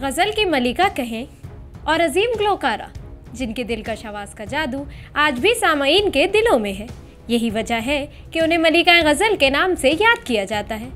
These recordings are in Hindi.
गज़ल की मलिका कहें और अजीम ग्लोकारा, जिनके दिलकश आवाज़ का जादू आज भी सामाईन के दिलों में है। यही वजह है कि उन्हें मलिका गज़ल के नाम से याद किया जाता है।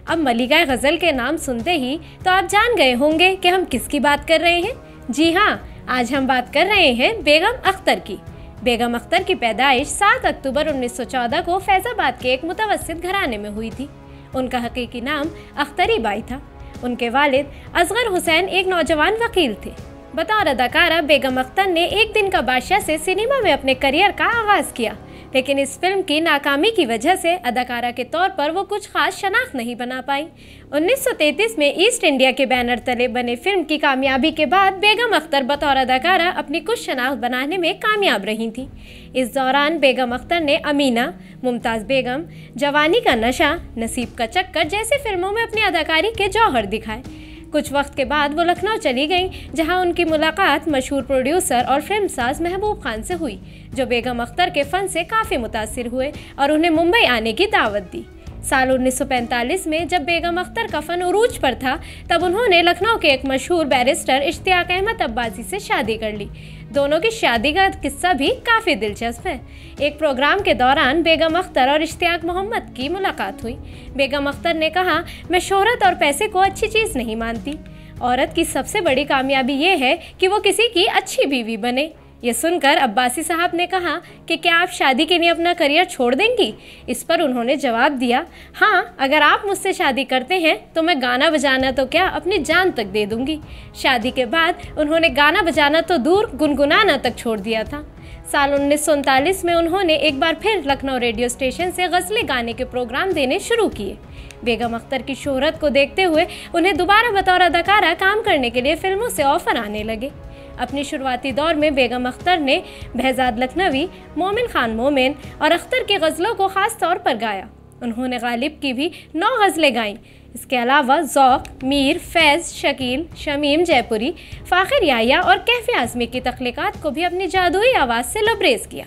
अब मलिका गज़ल के नाम सुनते ही तो आप जान गए होंगे कि हम किसकी बात कर रहे हैं। जी हाँ, आज हम बात कर रहे हैं बेगम अख्तर की। बेगम अख्तर की पैदाइश 7 अक्टूबर 1914 को फैज़ाबाद के एक मुतवस्सित घराने में हुई थी। उनका हकीकी नाम अख्तरी बाई था। उनके वालिद असगर हुसैन एक नौजवान वकील थे। बतौर अदाकारा बेगम अख्तर ने एक दिन का बादशाह से सिनेमा में अपने करियर का आगाज़ किया, लेकिन इस फिल्म की नाकामी की वजह से अदाकारा के तौर पर वो कुछ खास शनाख्त नहीं बना पाई। 1933 में ईस्ट इंडिया के बैनर तले बने फिल्म की कामयाबी के बाद बेगम अख्तर बतौर अदाकारा अपनी कुछ शनाख्त बनाने में कामयाब रही थी। इस दौरान बेगम अख्तर ने अमीना, मुमताज़ बेगम, जवानी का नशा, नसीब का चक्कर जैसी फिल्मों में अपनी अदाकारी के जौहर दिखाए। कुछ वक्त के बाद वो लखनऊ चली गईं, जहां उनकी मुलाकात मशहूर प्रोड्यूसर और फिल्मसाज महबूब खान से हुई, जो बेगम अख्तर के फ़न से काफ़ी मुतासिर हुए और उन्हें मुंबई आने की दावत दी। साल 1945 में जब बेगम अख्तर का फ़न उरूज पर था, तब उन्होंने लखनऊ के एक मशहूर बैरिस्टर इश्तियाक अहमद अब्बासी से शादी कर ली। दोनों की शादी का किस्सा भी काफ़ी दिलचस्प है। एक प्रोग्राम के दौरान बेगम अख्तर और इश्तियाक मोहम्मद की मुलाकात हुई। बेगम अख्तर ने कहा, मैं शोहरत और पैसे को अच्छी चीज़ नहीं मानती। औरत की सबसे बड़ी कामयाबी ये है कि वो किसी की अच्छी बीवी बने। ये सुनकर अब्बासी साहब ने कहा कि क्या आप शादी के लिए अपना करियर छोड़ देंगी? इस पर उन्होंने जवाब दिया, हाँ, अगर आप मुझसे शादी करते हैं तो मैं गाना बजाना तो क्या अपनी जान तक दे दूंगी। शादी के बाद उन्होंने गाना बजाना तो दूर गुनगुनाना तक छोड़ दिया था। साल 1939 में उन्होंने एक बार फिर लखनऊ रेडियो स्टेशन से गज़लें गाने के प्रोग्राम देने शुरू किए। बेगम अख्तर की शोहरत को देखते हुए उन्हें दोबारा बतौर अदाकारा काम करने के लिए फिल्मों से ऑफर आने लगे। अपनी शुरुआती दौर में बेगम अख्तर ने behzad लखनवी, मोमिन खान मोमिन और अख्तर की गज़लों को ख़ास तौर पर गाया। उन्होंने गालिब की भी 9 गज़लें गाईं। इसके अलावा ज़ौक़, मीर, फैज़, शकील, शमीम जयपुरी, फ़ाखिर याह्या और कैफ़ी आज़मी की तख्लीक़ात को भी अपनी जादुई आवाज़ से लबरेज़ किया।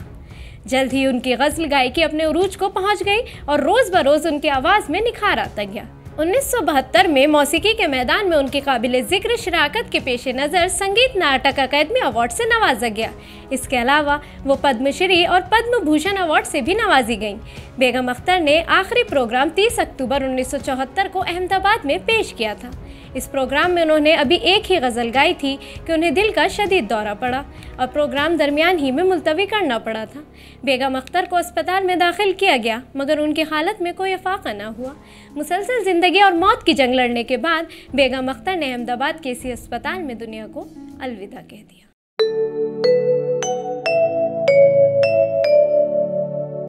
जल्द ही उनकी गज़ल गायकी अपने उरूज को पहुँच गई और रोज़ बरोज़ उनकी आवाज़ में निखार आता गया। 1972 में मौसीकी के मैदान में उनकी काबिल ज़िक्र शराकत के पेश नज़र संगीत नाटक अकादमी अवार्ड से नवाजा गया। इसके अलावा वो पद्मश्री और पद्म भूषण अवार्ड से भी नवाजी गईं। बेगम अख्तर ने आखिरी प्रोग्राम 30 अक्टूबर 1974 को अहमदाबाद में पेश किया था। इस प्रोग्राम में उन्होंने अभी एक ही गज़ल गाई थी कि उन्हें दिल का शदीद दौरा पड़ा और प्रोग्राम दरमियान ही में मुलतवी करना पड़ा था। बेगम अख्तर को अस्पताल में दाखिल किया गया, मगर उनकी हालत में कोई इफाक़ा न हुआ। मुसलसल ज़िंदगी और मौत की जंग लड़ने के बाद बेगम अख्तर ने अहमदाबाद के इसी अस्पताल में दुनिया को अलविदा कह दिया।